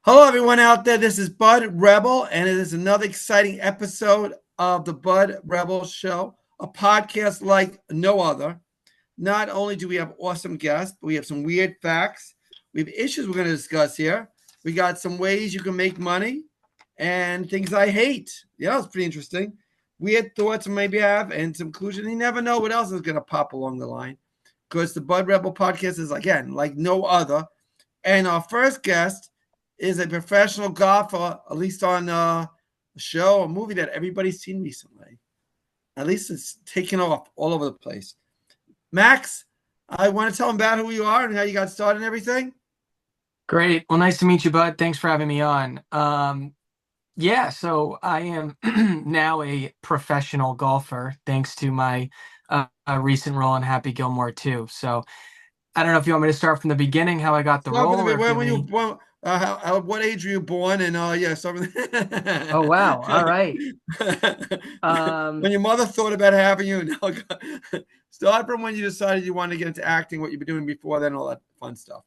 Hello, everyone out there. This is Bud Rebel, and it is another exciting episode of the Bud Rebel Show, a podcast like no other. Not only do we have awesome guests, but we have some weird facts. We have issues we're going to discuss here. We got some ways you can make money and things I hate. Yeah, it's pretty interesting. Weird thoughts maybe have and some conclusion. You never know what else is going to pop along the line because the Bud Rebel podcast is, again, like no other. And our first guest is a professional golfer, at least on a show, a movie that everybody's seen recently. At least it's taken off all over the place. Max, I want to tell them about who you are and how you got started and everything. Great. Well, nice to meet you, Bud. Thanks for having me on. Yeah, so I am now a professional golfer thanks to my recent role in Happy Gilmore too. So I don't know if you want me to start from the beginning, how I got the Start with role, the or if you when have were you any. born? What age were you born? And yeah, start with Oh, wow. All right. when Um, your mother thought about having you. No, start from when you decided you wanted to get into acting, what you've been doing before then, all that fun stuff.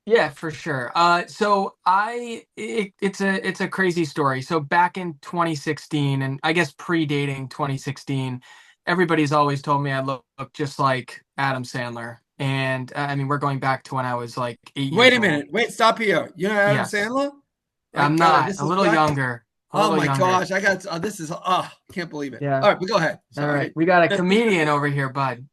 yeah, for sure. It's a crazy story. So back in 2016, and I guess predating 2016, everybody's always told me I look just like Adam Sandler. And I mean, we're going back to when I was like 8 years Wait a old. minute. Wait, stop here. You know Adam Yes, Sandler? My I'm God, not. this A is little that. younger. A Oh little my younger. gosh, I got this is can't believe it. Yeah. All right, but go ahead. All right. Sorry. We got a comedian over here, bud.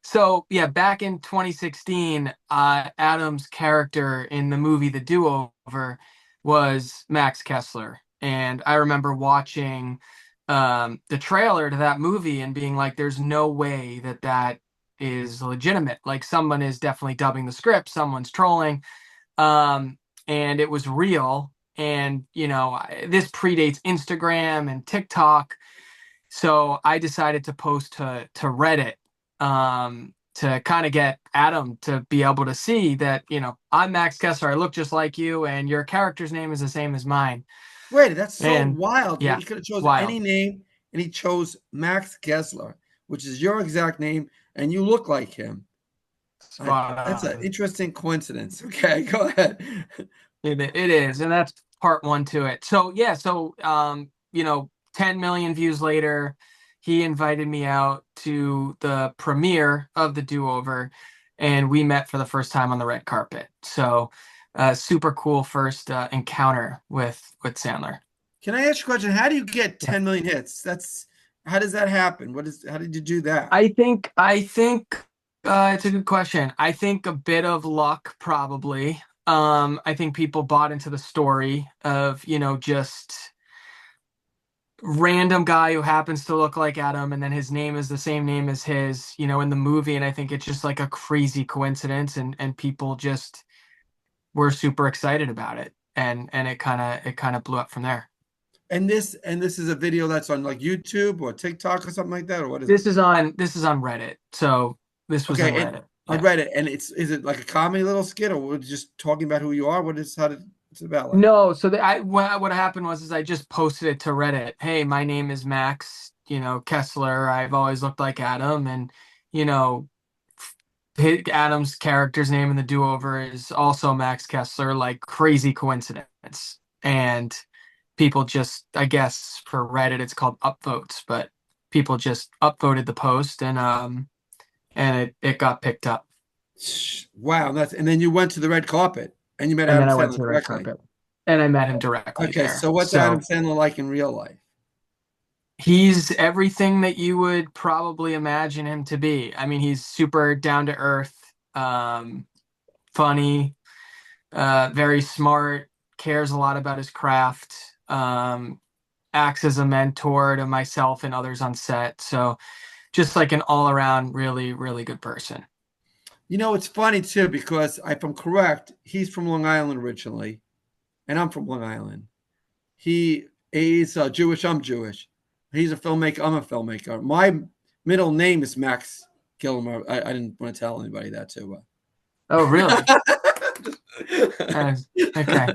So yeah, back in 2016, Adam's character in the movie The Do-Over was Max Kessler. And I remember watching the trailer to that movie and being like, there's no way that that is legitimate. Like someone is definitely dubbing the script, someone's trolling. Um, and it was real. And, this predates Instagram and TikTok. So I decided to post to Reddit to kind of get Adam to be able to see that, I'm Max Kessler. I look just like you, and your character's name is the same as mine. Wait, that's so And wild. yeah, He could have chosen any wild. name, and he chose Max Kessler, which is your exact name, and you look like him. Spot That's an on. interesting coincidence. Okay, go ahead. It is, and that's part one to it. So yeah, 10 million views later, he invited me out to the premiere of the Do-Over, and we met for the first time on the red carpet. So, super cool first encounter with Sandler. Can I ask you a question? How do you get Yeah. 10 million hits? That's how does that happen? How did you do that? I think it's a good question. I think a bit of luck probably. I think people bought into the story of, just random guy who happens to look like Adam, and then his name is the same name as his, in the movie. And I think it's just like a crazy coincidence, and people just were super excited about it, and it kind of blew up from there. And this is a video that's on like YouTube or TikTok or something like that, or what is it? This is on Reddit. So this was on Okay, and Reddit. I Yeah. read it, and is it like a comedy little skit, or we're just talking about who you are? What's it about like? No, so what happened was is I just posted it to Reddit. Hey, my name is Max, Kessler. I've always looked like Adam, and you know, Adam's character's name in the Do-Over is also Max Kessler. Like crazy coincidence, and people just, I guess, for Reddit, it's called upvotes, but people just upvoted the post, and it got picked up, Wow, and then you went to the red carpet and you met and Adam then I went Sandler to the red directly. carpet, and I met him directly Okay, there. so what's Adam So. Sandler like in real life? He's everything that you would probably imagine him to be. I mean, he's super down to earth, funny, very smart, cares a lot about his craft, acts as a mentor to myself and others on set. So just like an all around really, really good person. It's funny too because if I'm correct, he's from Long Island originally, and I'm from Long Island. He's Jewish. I'm Jewish. He's a filmmaker. I'm a filmmaker. My middle name is Max Gilmore. I didn't want to tell anybody that too. Oh, really? Uh, okay.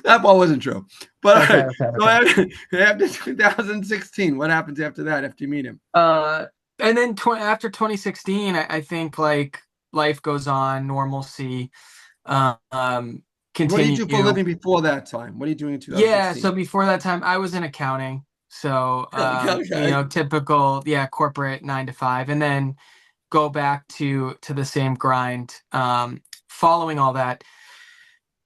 That part wasn't true. But all Okay. right. Okay. So Okay. after 2016, what happens after that? After you meet him? Uh, and then after 2016, I think like life goes on, normalcy. Um, What did you do for a continue. living before that time? What are you doing in Yeah, 2016? so before that time, I was in accounting. So, Okay. typical, yeah, corporate 9 to 5, and then go back to the same grind. Following all that,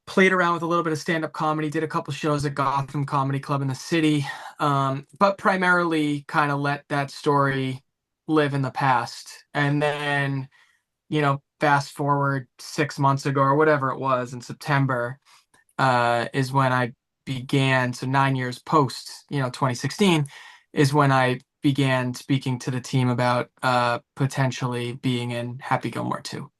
played around with a little bit of stand-up comedy, did a couple shows at Gotham Comedy Club in the city, but primarily kind of let that story live in the past. And then, fast forward 6 months ago or whatever it was in September, is when I began. So 9 years post, 2016, is when I began speaking to the team about potentially being in Happy Gilmore 2.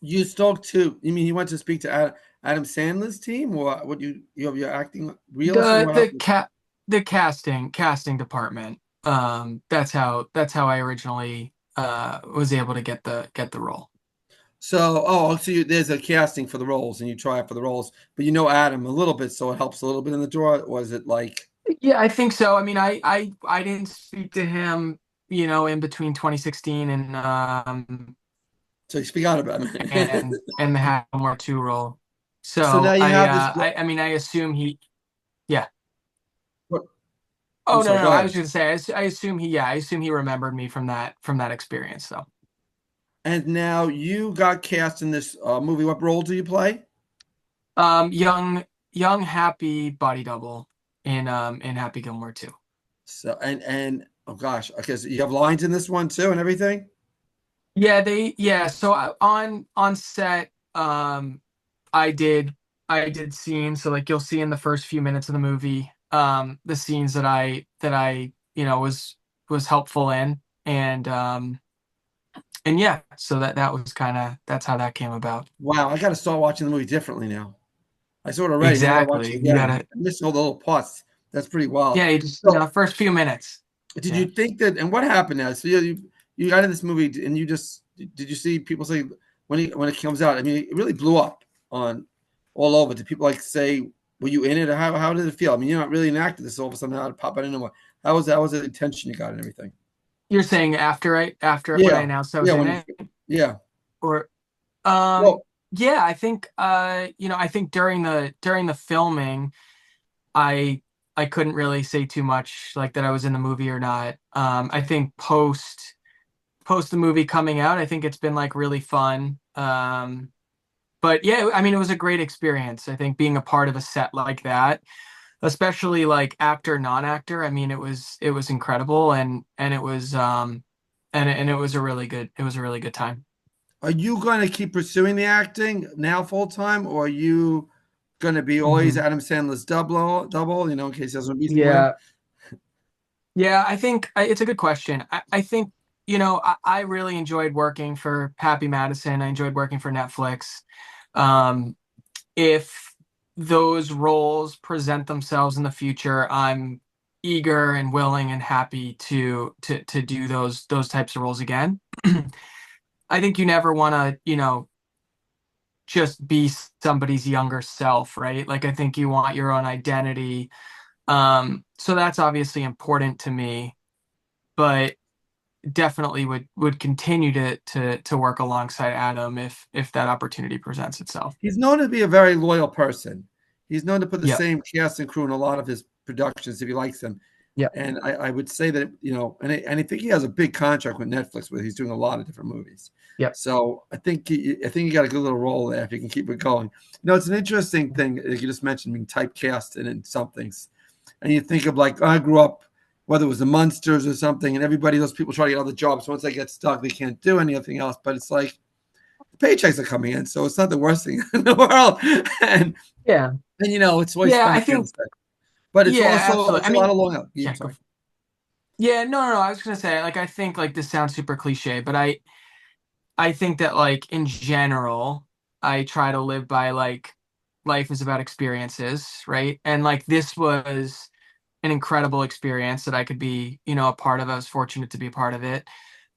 You spoke to, you mean you went to speak to Adam Sandler's team, or what you have your acting reels, or The what the happened? cat the casting department. That's how I originally was able to get the role. So, so there's a casting for the roles, and you try out for the roles, but you know Adam a little bit, so it helps a little bit in the door. Or was it like, Yeah, I think so. I mean, I didn't speak to him, in between 2016 so you speak out about him? and the Happy Gilmore 2 role. So now So you I have this. uh I, I mean I assume he yeah. What, I'm Oh, no, sorry. no, Go I ahead. was gonna say I assume he remembered me from that experience though. And now you got cast in this movie. What role do you play? Young happy body double in Happy Gilmore 2. So and oh gosh, because you have lines in this one too and everything. So on set, I did scenes. So like you'll see in the first few minutes of the movie, the scenes that I was helpful in, and yeah, so that was kind of that's how that came about. Wow, I got to start watching the movie differently now. I saw it already. Now I got to watch it Exactly. You again. gotta, I missed all the little parts. That's pretty wild. yeah, you just, So, first few minutes. did you Yeah. think that? And what happened now? So you got in this movie, and you just did you see people say when it comes out? I mean, it really blew up on all over. Did people like say, "Were you in it?" Or how did it feel? I mean, you're not really an actor. This all of a sudden how it pop. I don't know what. How was the attention you got and everything? You're saying after when I Yeah, announced I was yeah. in When you, it, yeah. or Well, yeah, I think during the filming, I I couldn't really say too much like that I was in the movie or not. I think post the movie coming out, I think it's been like really fun. But yeah, I mean, it was a great experience. I think being a part of a set like that, especially like actor, non-actor, I mean, it was incredible, and it was a really good time. are you going to keep pursuing the acting now full time, or are you going to be always Hmm. Adam Sandler's double? In case he doesn't be somewhere. Yeah. Yeah, I think it's a good question. I think, I really enjoyed working for Happy Madison. I enjoyed working for Netflix. Um, if those roles present themselves in the future, I'm eager and willing and happy to do those types of roles again. I think you never want to, just be somebody's younger self, right? Like I think you want your own identity. So that's obviously important to me, but definitely would continue to work alongside Adam if that opportunity presents itself. He's known to be a very loyal person. He's known to put the Yep. same cast and crew in a lot of his productions if he likes them. Yep. And I would say that, and I think he has a big contract with Netflix where he's doing a lot of different movies. Yep. So I think he got a good little role there if he can keep it going. It's an interesting thing like you just mentioned being typecast in some things, and you think of like I grew up, whether it was the Munsters or something, and everybody those people try to get other jobs. Once they get stuck, they can't do anything else. But it's like the paychecks are coming in, so it's not the worst thing in the world. And Yeah. it's always Yeah, fun I to be on think, set. But it's yeah, also absolutely. it's I a lot mean, of long hours. Yeah, I'm yeah, sorry. yeah, no, no, no. I was gonna say, like, I think like this sounds super cliche, but I think that like in general, I try to live by like life is about experiences, right? And like this was an incredible experience that I could be, a part of. I was fortunate to be a part of it.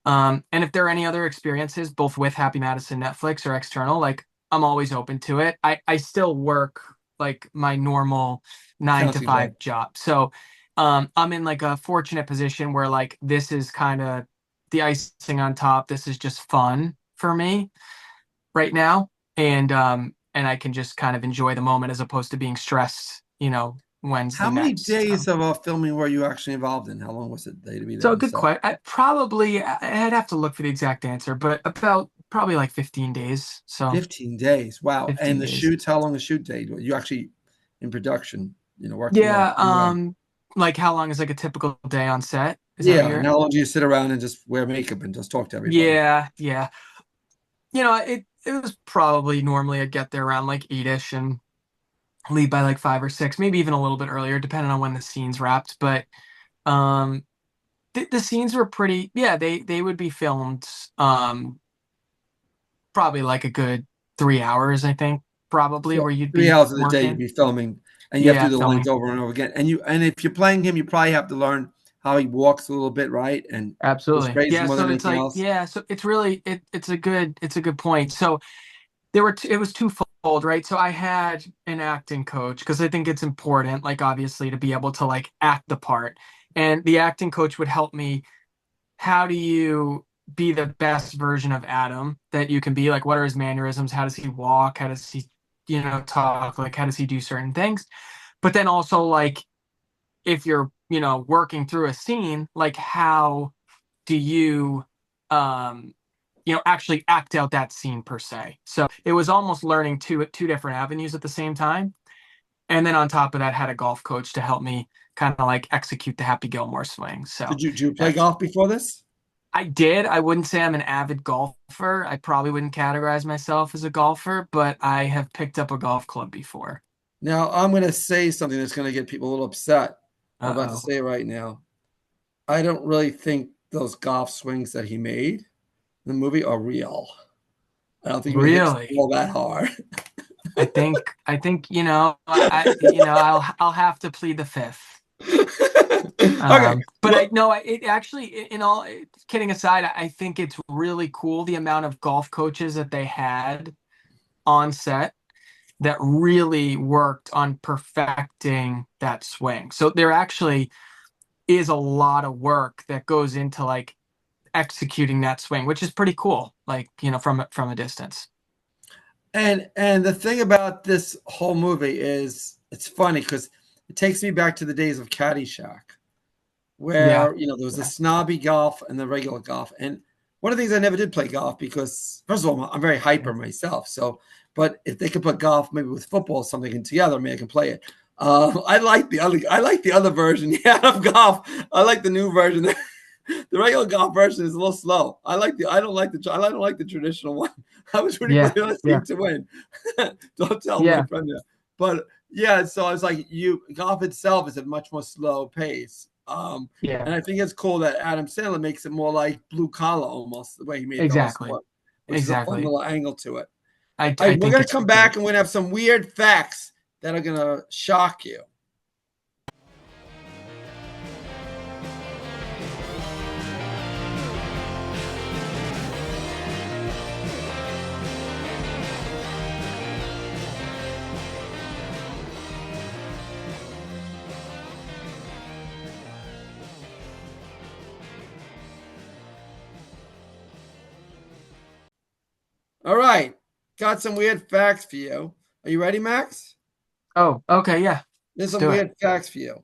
And if there are any other experiences, both with Happy Madison Netflix or external, like I'm always open to it. I still work like my normal nine to Accounting job. five job. So I'm in like a fortunate position where like this is kind of the icing on top. This is just fun for me right now. And and I can just kind of enjoy the moment as opposed to being stressed, when's How the many next. days of filming were you actually involved in? How long was it to be there So on good set? question. I'd have to look for the exact answer, but about probably like 15 days. So 15 days. Wow. And 15 the days. shoots, how long the shoot day? You actually in production, working on Yeah. it? Like how long is like a typical day on set? Is that what Yeah. And you're? how long do you sit around and just wear makeup and just talk to everybody? Yeah. Yeah. It was probably normally I'd get there around like 8ish and leave by like 5 or 6, maybe even a little bit earlier, depending on when the scene's wrapped. But um, the scenes were pretty. Yeah, they would be filmed probably like a good 3 hours, I think, probably So where you'd three be hours of the day you'd working. be filming, and you have to Yeah, do the lines filming. over and over again. And if you're playing him, you probably have to learn how he walks a little bit, right? And goes Absolutely. crazy Yeah, more so than it's anything like, else. yeah, so it's really it's a good point. So it was twofold, right? So I had an acting coach because I think it's important, like obviously to be able to like act the part. And the acting coach would help me, how do you be the best version of Adam that you can be? Like, what are his mannerisms? How does he walk? How does he, talk? Like, how does he do certain things? But then also, like, if you're, working through a scene, like, how do you, um, actually act out that scene per se? So it was almost learning two different avenues at the same time. And then on top of that, had a golf coach to help me kind of like execute the Happy Gilmore swing. So Did you play that's golf before this? I did. I wouldn't say I'm an avid golfer. I probably wouldn't categorize myself as a golfer, but I have picked up a golf club before. Now I'm going to say something that's going to get people a little upset. I'm about to Uh-oh. say it right now. I don't really think those golf swings that he made in the movie are real. I don't think he hits the Really? ball that hard. I think, I'll have to plead the fifth. Okay. But I Well, no, it actually, in all kidding aside, I think it's really cool the amount of golf coaches that they had on set that really worked on perfecting that swing. So there actually is a lot of work that goes into like executing that swing, which is pretty cool. Like, from a distance. and the thing about this whole movie is it's funny because it takes me back to the days of Caddyshack, Yeah. where there was the Yeah. snobby golf and the regular golf. And one of the things I never did play golf because first of all I'm very hyper myself. So, but if they could put golf maybe with football or something together, maybe I can play it. I like the other version, yeah, of golf. I like the new version. The regular golf version is a little slow. I don't like the traditional one. I was rooting for Yeah. the other Yeah. team to win. Don't tell my Yeah. friend that. But yeah, so I was like, golf itself is at a much more slow pace. Yeah. And I think it's cool that Adam Sandler makes it more like blue collar almost the way he made the whole Exactly. sport, which is a fun Exactly. little angle to it. All I right, we're think gonna it's come great. back and we're gonna have some weird facts that are gonna shock you. All right, got some weird facts for you. Are you ready, Max? Oh, okay. Yeah. There's Let's some do it. weird facts for you.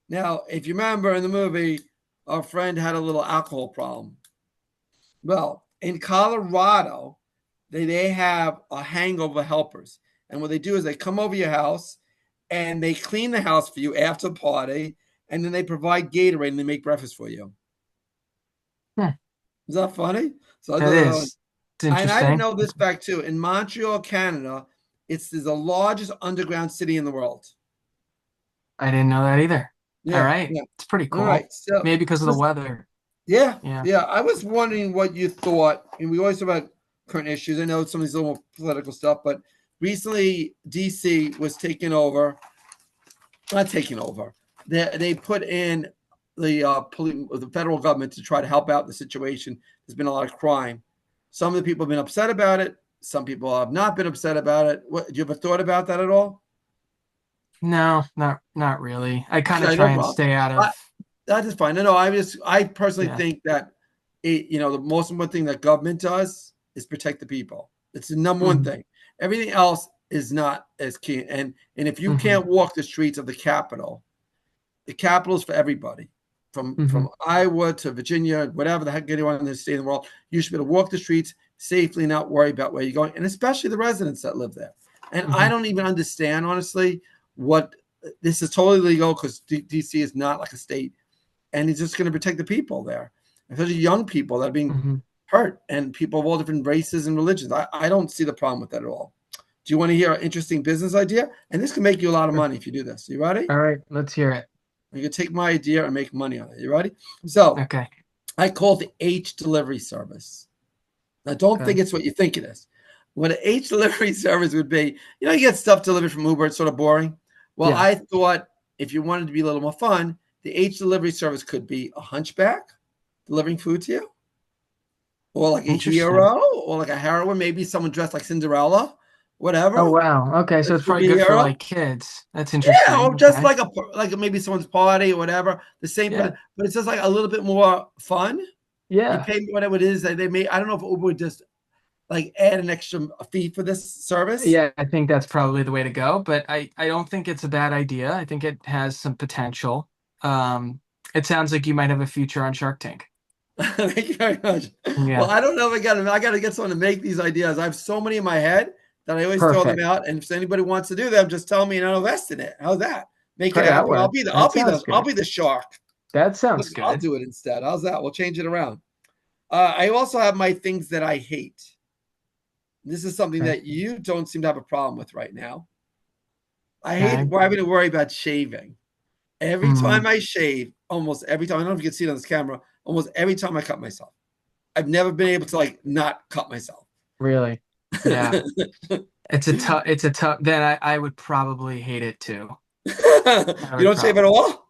Now, if you remember in the movie, our friend had a little alcohol problem. Well, in Colorado, they have a hangover helpers. And what they do is they come over your house and they clean the house for you after the party, and then they provide Gatorade and they make breakfast for you. Hmm. Is that funny? So I It thought, is. It's and I didn't interesting. know this fact too. In Montreal, Canada, it's the largest underground city in the world. I didn't know that either. All Yeah, right. yeah. It's pretty All cool. right. So Maybe because of the just weather. yeah, Yeah. yeah. I was wondering what you thought, and we always talk about current issues. I know some of these little political stuff, but recently DC was taken over. Not taken over. They put in the federal government to try to help out the situation. There's been a lot of crime. Some of the people have been upset about it. Some people have not been upset about it. Do you ever thought about that at all? No, not really. I kind of Okay, no try and problem. stay out I, of, that is fine. No, I personally yeah. think that the most important thing that government does is protect the people. It's the number one Mhm. thing. Everything else is not as key. And if you Hmm. can't walk the streets of the capital is for everybody. Hmm. From Iowa to Virginia, whatever the heck anyone in the state of the world, you should be able to walk the streets safely, not worry about where you're going, and especially the residents that live there. And I Hmm. don't even understand, honestly, what this is totally legal because DC is not like a state, and it's just going to protect the people there, especially young people that are being Hmm. hurt and people of all different races and religions. I don't see the problem with that at all. Do you want to hear an interesting business idea? And this can make you a lot of money if you do this. You ready? All right, let's hear it. You can take my idea and make money on it. You ready? So Okay. I call it the H delivery service. Now, don't think Okay. it's what you think it is. What an H delivery service would be, you get stuff delivered from Uber. It's sort of boring. Well, Yeah. I thought if you wanted to be a little more fun, the H delivery service could be a hunchback delivering food to you, or like a Interesting. hero, or like a heroine, maybe someone dressed like Cinderella, whatever. Oh wow. Okay, so That it's could probably be a good for hero. like kids. That's Yeah, interesting. or just Okay. like maybe someone's party or whatever. The same, Yeah. but it's just like a little bit more fun. You Yeah. pay whatever it is that they may. I don't know if Uber would just like add an extra fee for this service. Yeah, I think that's probably the way to go, but I don't think it's a bad idea. I think it has some potential. Um, it sounds like you might have a future on Shark Tank. Thank you very much. Well, Yeah. I don't know if I got to get someone to make these ideas. I have so many in my head that I always throw them Perfect. out. And if anybody wants to do them, just tell me and I'll invest in it. How's that? Make it That happen. I'll works. be the That I'll be sounds the I'll good. be the shark. That Look, sounds I'll good. do it instead. How's that? We'll change it around. I also have my things that I hate. This is something Okay. that you don't seem to have a problem with right now. I hate Okay. having to worry about shaving. Every Mm, time I shave, almost every time, I don't know if you can see it on this camera, almost every time I cut myself. I've never been able to like not cut myself. really? Yeah. You It's a tough then I would probably hate it too. I would don't shave at probably. all?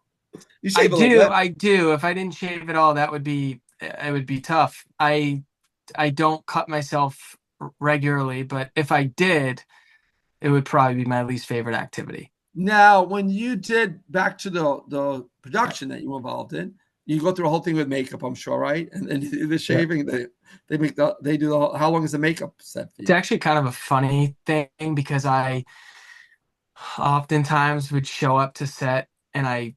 You I shave a little do, bit. I do. If I didn't shave at all, that would be it would be tough. I don't cut myself regularly, but if I did, it would probably be my least favorite activity. Now, when you did back to the production that you were involved in, you go through a whole thing with makeup, I'm sure, right? And then the Yeah. shaving, they do the whole, how long is the makeup set for It's you? actually kind of a funny thing because I oftentimes would show up to set and I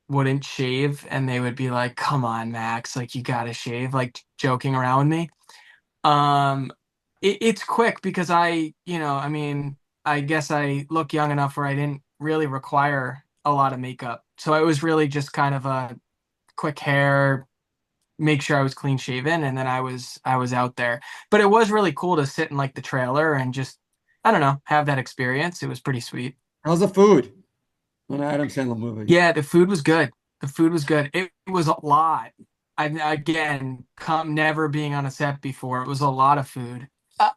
wouldn't shave and they would be like, "Come on, Max, like you gotta shave," like joking around with me. Um, it's quick because I mean, I guess I look young enough where I didn't really require a lot of makeup. So it was really just kind of a quick hair, make sure I was clean shaven, and then I was out there. But it was really cool to sit in like the trailer and just, I don't know, have that experience. It was pretty sweet. How's the food on an Adam Sandler movie? Yeah, the food was good. The food was good. It was a lot. I again, come never being on a set before, it was a lot of food.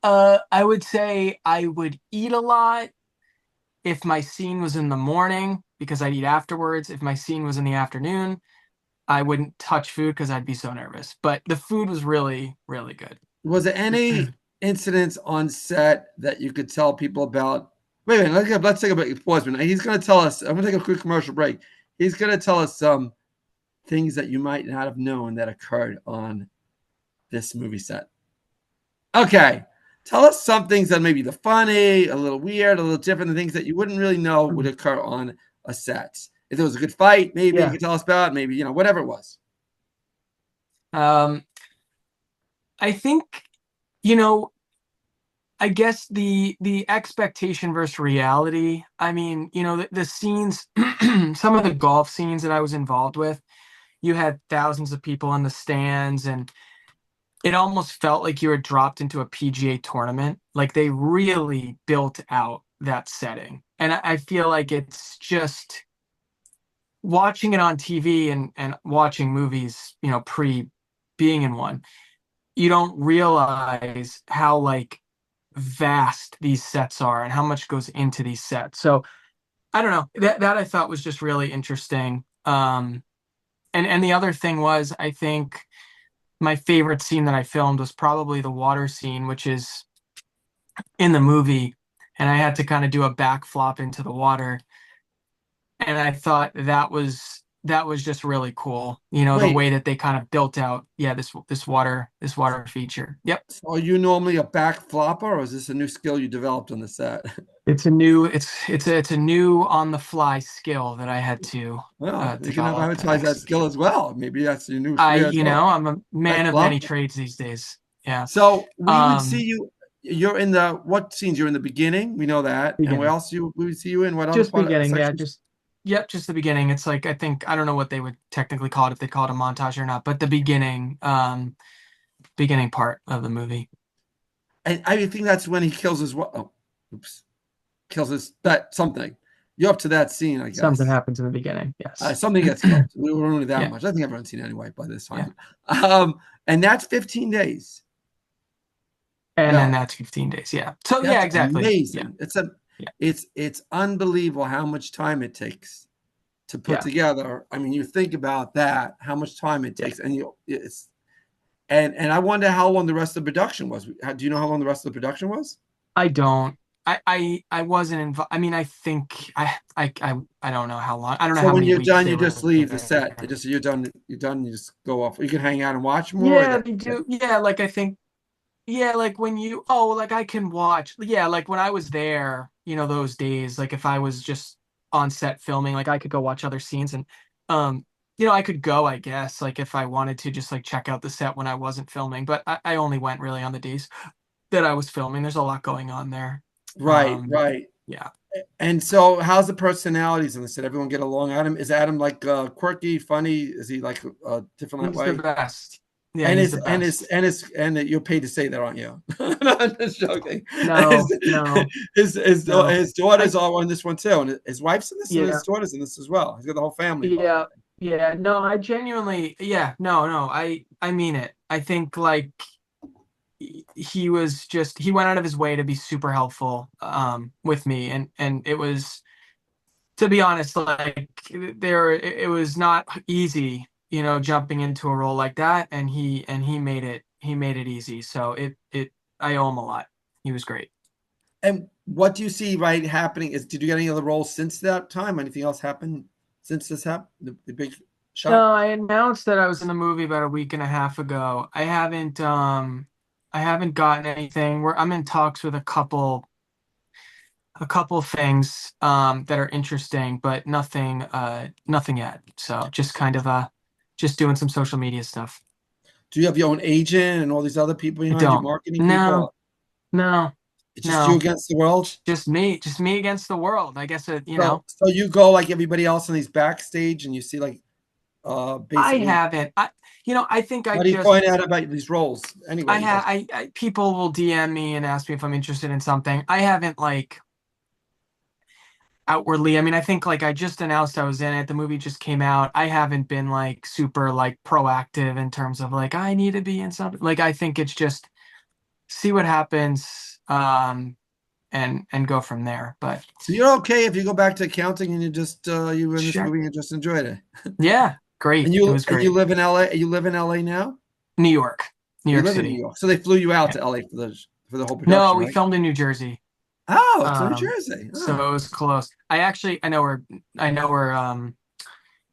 I would say I would eat a lot if my scene was in the morning because I'd eat afterwards. If my scene was in the afternoon, I wouldn't touch food because I'd be so nervous. But the food was really, really good. Was there any incidents on set that you could tell people about? Wait a minute, let's take a break. Pause. He's going to tell us. I'm going to take a quick commercial break. He's going to tell us some things that you might not have known that occurred on this movie set. Okay, tell us some things that may be the funny, a little weird, a little different, the things that you wouldn't really know would occur on a set. If there was a good fight, maybe you Yeah. could tell us about. Maybe whatever it was. Um, I think, you know, I guess the expectation versus reality. I mean, the scenes, some of the golf scenes that I was involved with, you had thousands of people in the stands, and it almost felt like you were dropped into a PGA tournament. Like they really built out that setting. And I feel like it's just watching it on TV and watching movies, pre being in one, you don't realize how like vast these sets are and how much goes into these sets. So I don't know. That I thought was just really interesting. And the other thing was, I think my favorite scene that I filmed was probably the water scene, which is in the movie, and I had to kind of do a back flop into the water. And I thought that was that was just really cool. You know, the Wait, way that they kind of built out, this water feature. Yep. so are you normally a back flopper, or is this a new skill you developed on the set? It's a new on the fly skill that I had to Well, you can have develop and advertise that skill execute. as well. Maybe that's your new career as well. I'm a man Back of many flopper. trades these days. Yeah. So we would see Um, you. You're in the what scenes? You're in the beginning. We know that. And where beginning. else we would see you in? What other Just part beginning, yeah, sections? yep, just the beginning. It's like I don't know what they would technically call it if they call it a montage or not, but the beginning part of the movie. And I think that's when he kills his. Oh, oops, kills his that something. You're up to that scene, I Something guess. happens in the beginning, yes. Something gets killed. We were only that Yeah, much. I think everyone's seen it anyway by this yeah. time. And that's 15 days. And then Well, that's 15 days. Yeah. So yeah, that's exactly. Yeah, amazing. yeah, It's unbelievable how much time it takes to put yeah, together. I mean, you think about that, how much time it yeah. takes, and it's and I wonder how long the rest of the production was. Do you know how long the rest of the production was? I don't. I wasn't involved. I mean, I think I don't know how long. I don't know So how when many you're weeks done, they you were just leave the set. They there. just you're done. You're done. You just go off. You can hang out and watch more. Or Yeah, that, they do. Yeah, like I think yeah, like when you like I can watch. Yeah, like when I was there, those days, like if I was just on set filming, like I could go watch other scenes and um I could go, I guess, like if I wanted to just like check out the set when I wasn't filming, but I only went really on the days that I was filming. There's a lot going on there. right, right. Yeah. And so, how's the personalities in the set? Everyone get along? Adam is Adam like quirky, funny? Is he like different that He's the way? best. Yeah, he's the best. And you're paid to say that, aren't you? No, I'm just joking. No, no, no. His daughters I are in this one too, and his wife's in this, and his Yeah, daughters in this as well. He's got the whole family involved. yeah, yeah. No, I genuinely, yeah, no, no. I mean it. I think like he went out of his way to be super helpful with me, and it was, to be honest, like it was not easy, jumping into a role like that, and he made it easy. So I owe him a lot. He was great. And what do you see right happening? Did you get any other roles since that time? Anything else happened since this happened? The big No, shot. I announced that I was in the movie about a week and a half ago. I haven't gotten anything. I'm in talks with a couple things that are interesting, but nothing yet. So just kind of just doing some social media stuff. Do you have your own agent and all these other people I behind you, don't. marketing No, people? no, It's just you no. against the world. Just me against the world. I guess So you go like everybody else in these backstage, and you see like I basically haven't. I think I what do you just find out about these roles I anyway? have people will DM me and ask me if I'm interested in something. I haven't like outwardly. I mean, I think like I just announced I was in it. The movie just came out. I haven't been like super like proactive in terms of like I need to be in something. Like I think it's just see what happens and go from there. But So you're okay if you go back to accounting and you were in this sure. movie and just enjoyed it. Yeah, And great. It was you great. live in LA. You live in LA now. New York. New You York live in New City. York, so they flew you out Yeah. to LA for the whole No, production, we right? filmed in New Jersey. Oh, it's New Um Jersey. so Oh. it was close. I know we're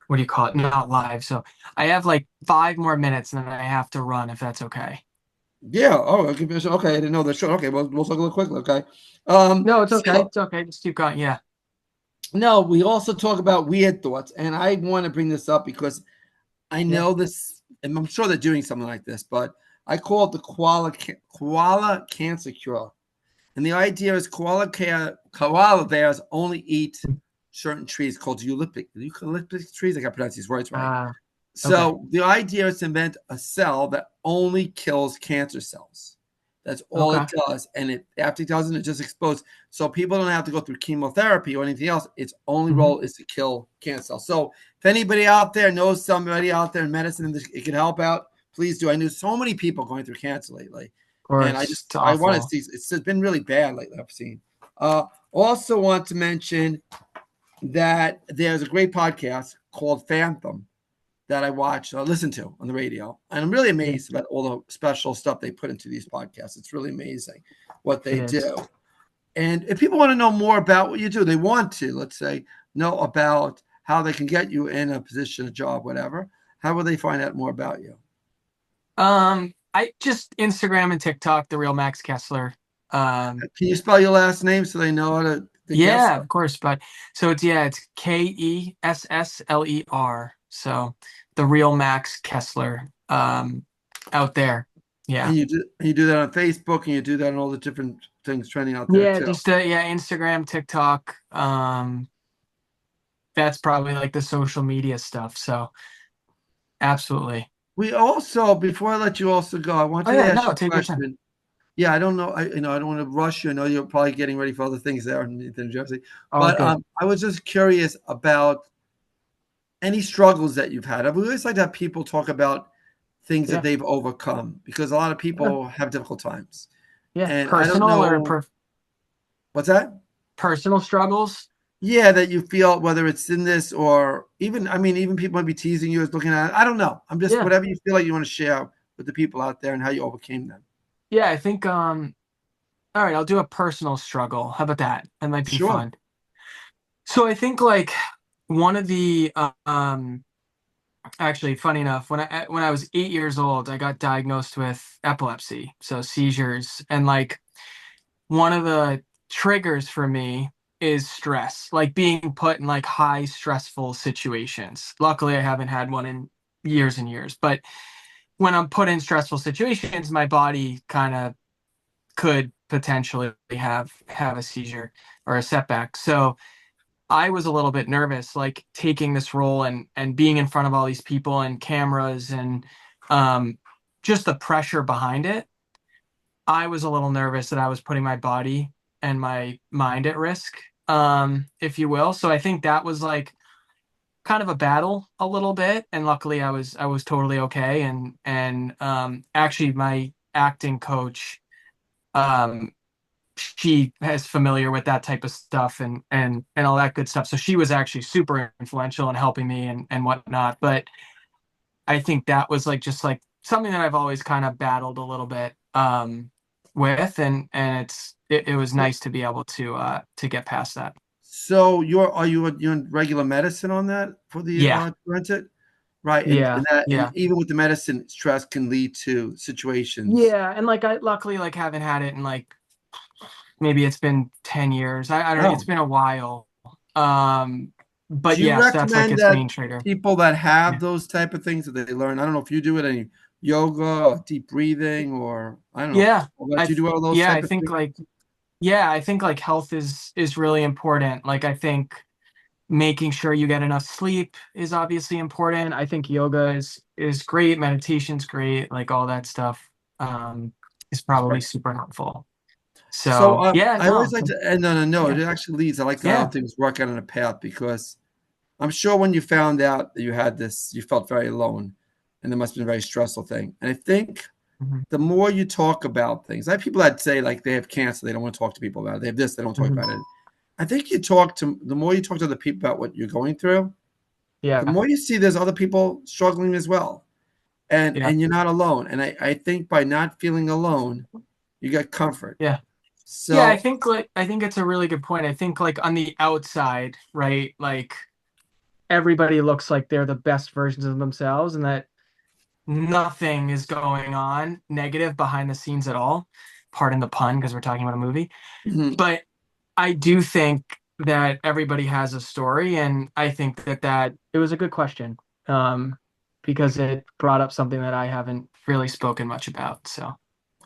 what do you call it? Not live. So I have like 5 more minutes and then I have to run if that's okay. Yeah. Oh, okay. I didn't know that. Sure. Okay. We'll talk a little quickly. Okay. No, it's okay. So It's okay. Just keep going. Yeah. no, we also talk about weird thoughts, and I want to bring this up because I Yeah. know this, and I'm sure they're doing something like this, but I call it the koala cancer cure. And the idea is koala bears only eat certain trees called eucalyptus trees. I got to pronounce these words right. Okay. So the idea is to invent a cell that only kills cancer cells. That's all it Okay. does. And after it doesn't, it just explodes. So people don't have to go through chemotherapy or anything else. Its only Hmm. role is to kill cancer cells. So if anybody out there knows somebody out there in medicine and it can help out, please do. I knew so many people going through cancer lately. Of And course. It's I want to awful. see, it's been really bad lately, I've seen. Also want to mention that there's a great podcast called Phantom that I watch, listen to on the radio. And I'm really Yeah, amazed about all the special stuff they put into these podcasts. It's really amazing what it they is. do. And if people want to know more about what you do, they want to, let's say, know about how they can get you in a position, a job, whatever, how will they find out more about you? I just Instagram and TikTok, the real Max Kessler. Can you spell your last name so they know how to guess? Yeah, of course, but so it's Kessler. So the real Max Kessler out there. And Yeah. you do that on Facebook, and you do that on all the different things trending out there Yeah, too. just Instagram, TikTok. That's probably like the social media stuff. So absolutely. We also, before I let you also go, I Oh wanted to yeah, ask no, you a take your time. question. Yeah, I don't know. I don't want to rush you. I know you're probably getting ready for other things there in New Jersey, All but good. I was just curious about any struggles that you've had. I would always like to have people talk about things that Yeah. they've overcome because a lot of Yeah. people have difficult times, Yeah. and I don't Personal or know what's that. personal struggles. Yeah, that you feel whether it's in this or even, I mean, even people might be teasing you as looking at it. I don't know. I'm just Yeah. whatever you feel like you want to share with the people out there and how you overcame them. Yeah, I think all right, I'll do a personal struggle. How about that? That might be Sure. fun. So I think like one of the actually funny enough, when I was 8 years old, I got diagnosed with epilepsy, so seizures, and like one of the triggers for me is stress, like being put in like high stressful situations. Luckily, I haven't had one in years and years, but when I'm put in stressful situations, my body kind of could potentially have a seizure or a setback. So I was a little bit nervous, like taking this role and being in front of all these people and cameras and um, just the pressure behind it. I was a little nervous that I was putting my body and my mind at risk, if you will. So I think that was like kind of a battle a little bit, and luckily I was totally okay. And actually my acting coach, um, she is familiar with that type of stuff and all that good stuff. So she was actually super influential in helping me and whatnot. But I think that was like just like something that I've always kind of battled a little bit with, and it was So, nice to be able to get past that. so you're in regular medicine on that for the Yeah, rented? Right. And yeah, that, and yeah. even with the medicine, stress can lead to situations. Yeah, and like I luckily like haven't had it in like maybe it's been 10 years. I don't know, it's Oh, been a while. Um but do you yes, that's like recommend its that main trigger. people that have Yeah. those type of things that they learn? I don't know if you do it, any yoga or deep breathing, or I don't know. Yeah. Do you do all those Yeah, type I of think things? like I think like health is really important. Like I think making sure you get enough sleep is obviously important. I think yoga is great, meditation's great, like all that stuff is probably Right. super helpful. So So, yeah, I always no. like to end on a note. Yeah. It actually leads. I like how Yeah. things work out on a path because I'm sure when you found out that you had this, you felt very alone, and it must have been a very stressful thing. And I think Hmm. the more you talk about things, I have people that say like they have cancer, they don't want to talk to people about it. They have this, they don't talk Hmm. about it. I think the more you talk to the people about what you're going through, the Yeah. more you see there's other people struggling as well. Yeah. And you're not alone. And I think by not feeling alone, you get comfort. Yeah. Yeah, So I think it's a really good point. I think like on the outside, right? Like everybody looks like they're the best versions of themselves and that nothing is going on negative behind the scenes at all. Pardon the pun because we're talking about a movie. mhm. But I do think that everybody has a story, and I think that it was a good question because it brought up something that I haven't really spoken much about. So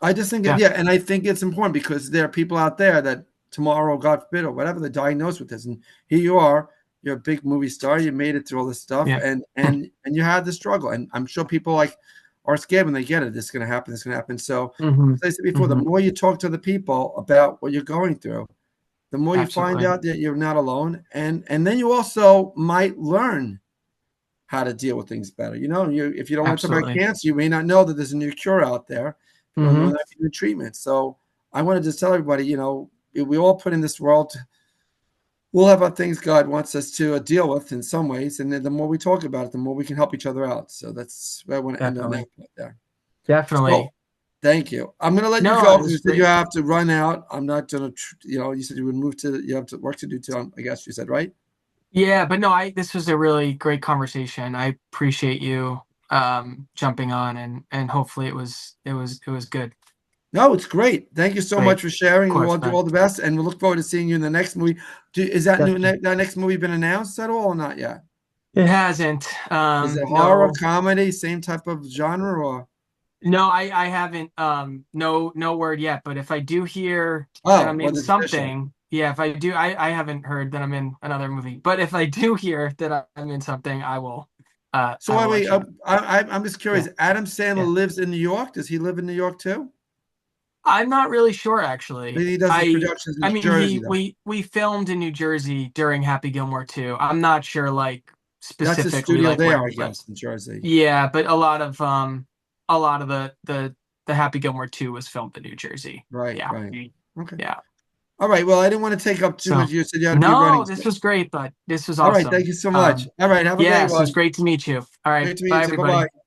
I just think, yeah, yeah, and I think it's important because there are people out there that tomorrow, God forbid, or whatever, they're diagnosed with this, and here you are, you're a big movie star, you made it through all this stuff, yeah, and you had the struggle, and I'm sure people like are scared when they get it. This is going to happen. This is going to happen. So, hmm, as I said before, the hmm, more you talk to the people about what you're going through, the more you find absolutely, out that you're not alone, and then you also might learn how to deal with things better. If you don't want to talk about absolutely, cancer, you may not know that there's a new cure out there. If you don't know hmm, that new treatment. So I wanted to tell everybody, we all put in this world. We'll have our things God wants us to deal with in some ways, and then the more we talk about it, the more we can help each other out. So that's where I want to end on that definitely, point there. So definitely. thank you. I'm going to let you No, go it because you was said you great. have to run out. I'm not going to, you said you would move to, you have to work to do too. I guess you said, right? Yeah, but no, this was a really great conversation. I appreciate you jumping on, and hopefully it was good. No, it's great. Thank you so Great. much for Of sharing. course, We'll do bud. all the best, and we'll look forward to seeing you in the next movie. Is that new Definitely. that next movie been announced at all or not yet? It hasn't. Is it horror, No, comedy, same type of genre, or no, I haven't. No word yet. But if I do hear that oh, I'm well, in it's official. something, yeah, if I do, I haven't heard that I'm in another movie. But if I do hear that I'm in something, I will. So I will wait, let you know. I'm just Yeah, curious. Adam Sandler yeah. lives in New York. Does he live in New York too? I'm not really sure actually. Maybe he does his productions in I mean Jersey he though. we filmed in New Jersey during Happy Gilmore 2. I'm not sure like That's his specifically studio like there, where I he guess, lives. in Jersey. Yeah, but a lot of the Happy Gilmore 2 was filmed in New Jersey. Right, Yeah. right. Okay. Yeah. All right. Well, I didn't want to take up too So much. You said you had to be running. no, this was great, but this was All right. Thank awesome. you so much. All right. Have a great Yes, it was one. great to meet you. All right. Great to meet Bye you too. Bye everybody. bye.